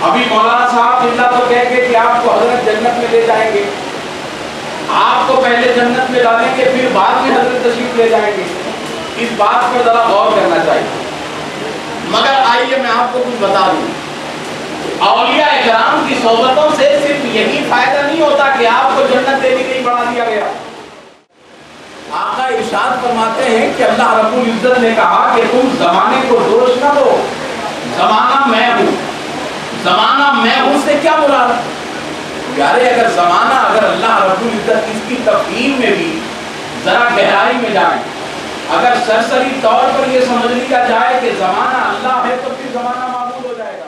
अभी मौलाना साहब जिंदा तो कह के कि आपको हजरत जन्नत में ले जाएंगे, आपको पहले जन्नत में डालेंगे फिर बाद में हजरत तशरीफ ले जाएंगे। इस बात पर जरा गौर करना चाहिए। मगर आइए मैं आपको कुछ बता दूं, औलिया इकराम की सोबतों से सिर्फ यही फायदा नहीं होता कि आपको जन्नत देने के लिए बढ़ा दिया गया। आका इरशाद फरमाते हैं कि अल्लाह रब्बुल इज्जत ने कहा कि तुम जमाने को दोष ना दो, जमाना मैं हूँ। जमाना मैं हूँ से क्या मुराद? यारे अगर जमाना, अगर अल्लाह रब्बुल इज्जत इसकी तफहीम में भी जरा गहराई में जाए, अगर सरसरी तौर पर यह समझ लिया जाए कि जमाना अल्लाह है तो फिर जमाना मामूल हो जाएगा।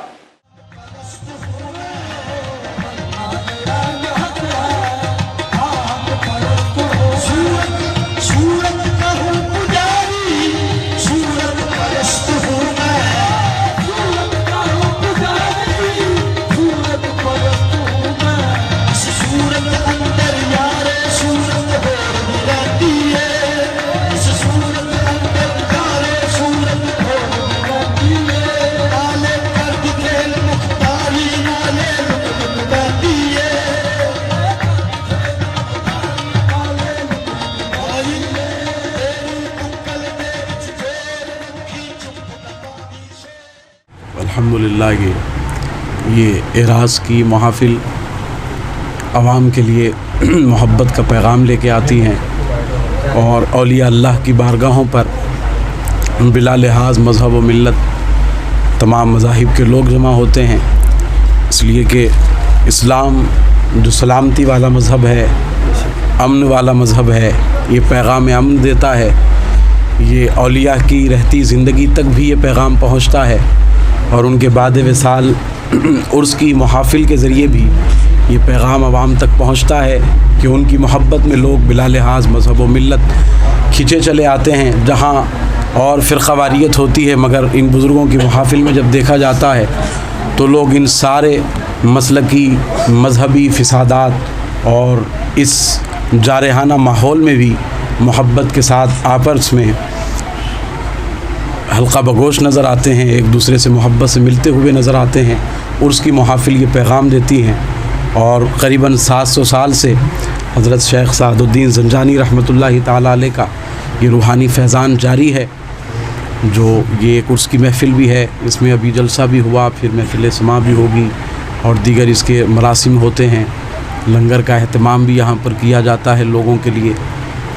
अल्हम्दुलिल्लाह ये एराज़ की महफ़िल आवाम के लिए मोहब्बत का पैगाम लेके आती हैं और औलिया अल्लाह की बारगाहों पर बिला लिहाज मज़हब व मिल्लत तमाम मज़ाहिब के लोग जमा होते हैं। इसलिए कि इस्लाम जो सलामती वाला मज़हब है, अमन वाला मज़हब है, ये पैगाम अमन देता है। ये औलिया की रहती ज़िंदगी तक भी ये पैगाम पहुँचता है और उनके बाद विसाल उर्स की महफ़िल के ज़रिए भी ये पैगाम आवाम तक पहुँचता है कि उनकी मोहब्बत में लोग बिला लिहाज मज़हब व मिल्लत खिंचे चले आते हैं। जहाँ और फ़िरक़ावारियत होती है, मगर इन बुज़ुर्गों की महफ़िल में जब देखा जाता है तो लोग इन सारे मसलकी मज़हबी फ़सादात और इस जारहाना माहौल में भी मोहब्बत के साथ आपस में हल्का बगोश नज़र आते हैं, एक दूसरे से मोहब्बत से मिलते हुए नज़र आते हैं। उर्स की महफ़िल ये पैगाम देती हैं और करीबन 700 साल से हज़रत शेख सादुद्दीन ज़ंजानी रहमतुल्लाहि ताला अलैह का ये रूहानी फैज़ान जारी है। जो ये एक उर्स की महफ़िल भी है, इसमें अभी जलसा भी हुआ, फिर महफ़िल समा भी होगी और दीगर इसके मरासिम होते हैं। लंगर का अहतमाम भी यहाँ पर किया जाता है लोगों के लिए,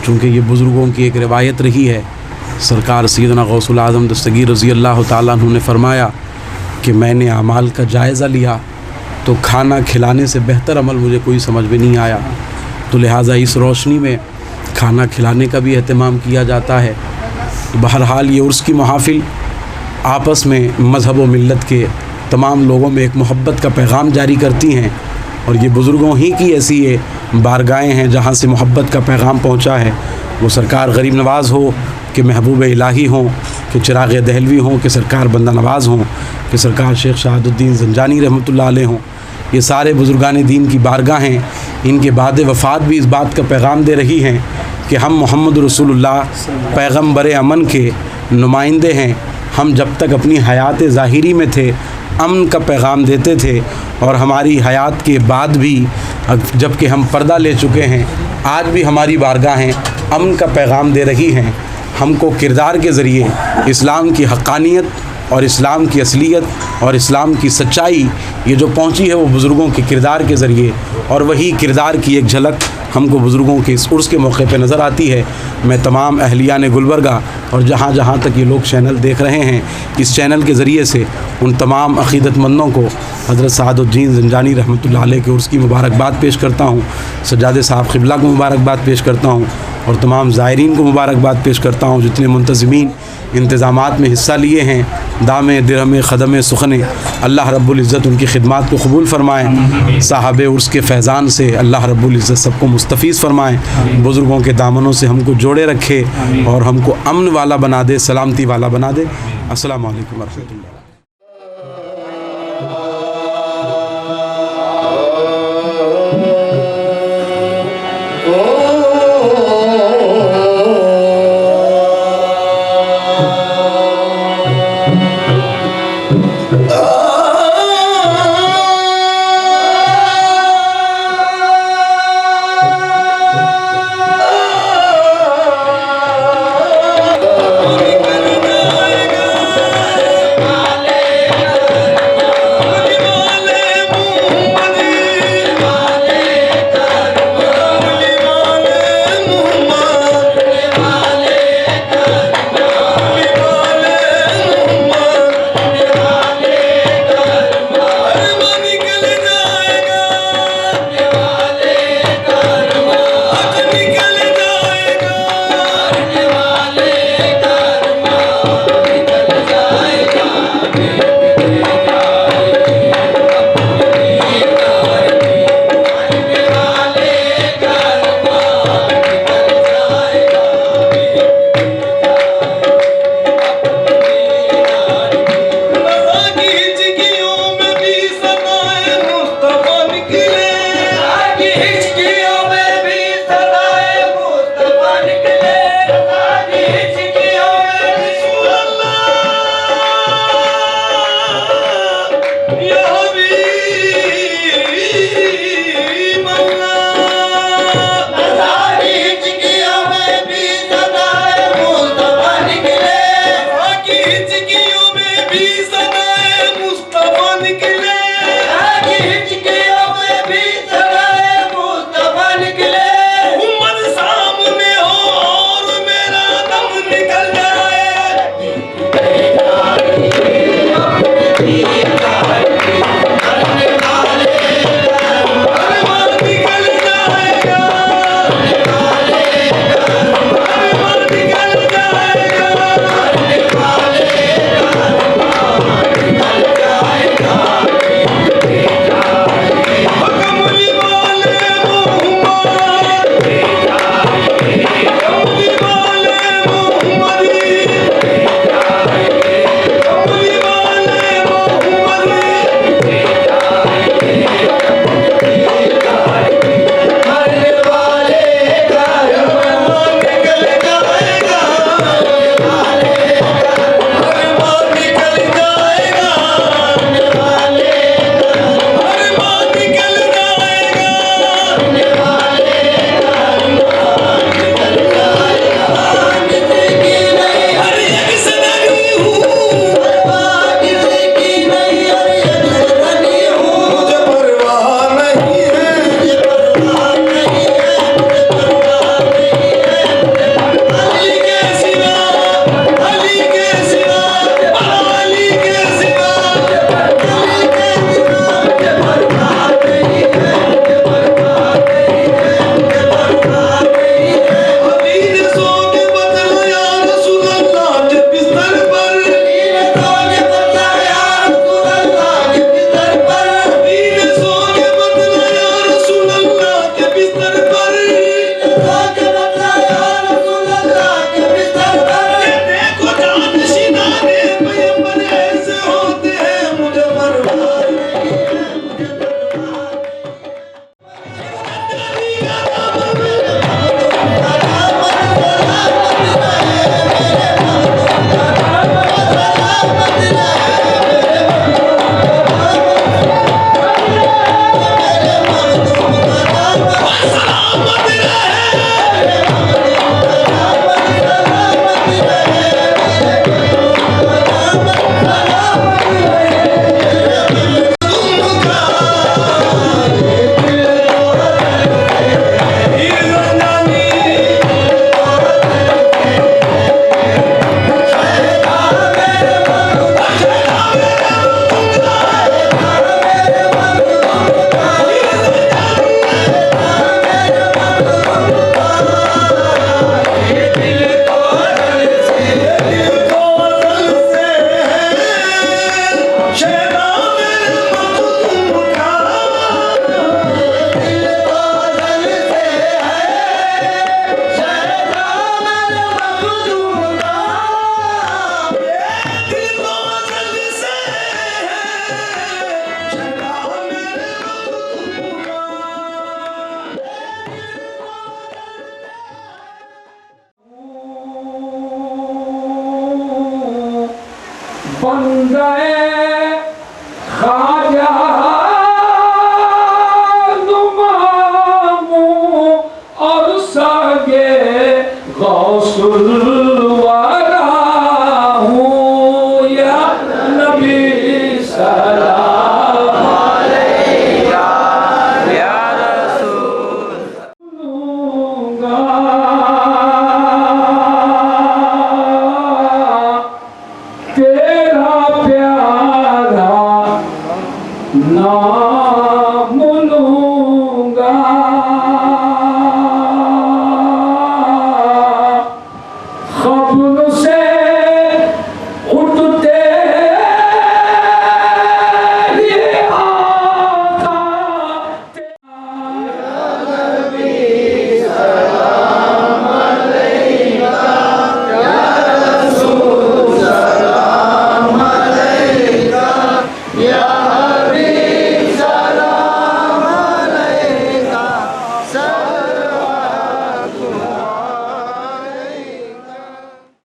चूँकि ये बुज़ुर्गों की एक रिवायत रही है। सरकार सैयदना गौसुल आज़म दस्तगीर रज़ी अल्लाह ताला अन्हु ने फरमाया कि मैंने अमाल का जायज़ा लिया तो खाना खिलाने से बेहतर अमल मुझे कोई समझ में नहीं आया। तो लिहाजा इस रोशनी में खाना खिलाने का भी एहतमाम किया जाता है। बहरहाल ये उर्स की महफ़िल आपस में मज़हब व मिल्लत के तमाम लोगों में एक मोहब्बत का पैगाम जारी करती हैं और ये बुज़ुर्गों ही की ऐसी ये बारगाहें हैं जहाँ से मोहब्बत का पैगाम पहुँचा है। वो सरकार गरीब नवाज़ हो कि महबूब इलाही हों, कि चिराग दहलवी हों, कि सरकार बंदा नवाज़ हों, कि सरकार शेख शहाबुद्दीन ज़ंजानी रहमतुल्लाह अलैह हों, ये सारे बुज़ुर्गान दीन की बारगाहें इनके बाद वफ़ात भी इस बात का पैगाम दे रही हैं कि हम मोहम्मद रसूलुल्लाह पैगम्बर अमन के नुमाइंदे हैं। हम जब तक अपनी हयात ज़ाहिरी में थे अमन का पैगाम देते थे और हमारी हयात के बाद भी जबकि हम पर्दा ले चुके हैं, आज भी हमारी बारगाहें अमन का पैगाम दे रही हैं। हमको किरदार के ज़रिए इस्लाम की हक़ानियत और इस्लाम की असलियत और इस्लाम की सच्चाई ये जो पहुंची है वो बुज़ुर्गों के किरदार के ज़रिए, और वही किरदार की एक झलक हमको बुज़ुर्गों के इस उर्स के मौके पे नज़र आती है। मैं तमाम अहलियान गुलबर्गा और जहाँ जहाँ तक ये लोग चैनल देख रहे हैं, इस चैनल के ज़रिए से उन तमाम अक़ीदतमंदों को हज़रत सादुद्दीन ज़ंजानी रहमतुल्लाह अलैह के उर्स की मुबारकबाद पेश करता हूँ। सज्जादे साहब क़िबला को मुबारकबाद पेश करता हूँ और तमाम ज़ायरीन को मुबारकबाद पेश करता हूँ जितने मुंतज़मीन इंतज़ामात में हिस्सा लिए हैं। दामे दिरहमे ख़दमे सुखने अल्लाह रब्बुल इज़्ज़त उनकी खिदमात को कबूल फ़रमाएँ। साहबे उर्स के फैज़ान से अल्लाह रब्बुल इज़्ज़त सबको मुस्तफ़ीज़ फ़रमाएँ। बुज़ुर्गों के दामनों से हमको जोड़े रखे और हमको अमन वाला बना दे, सलामती वाला बना दे। अस्सलामु अलैकुम व रहमतुल्लाह। तेरा प्यारा नाम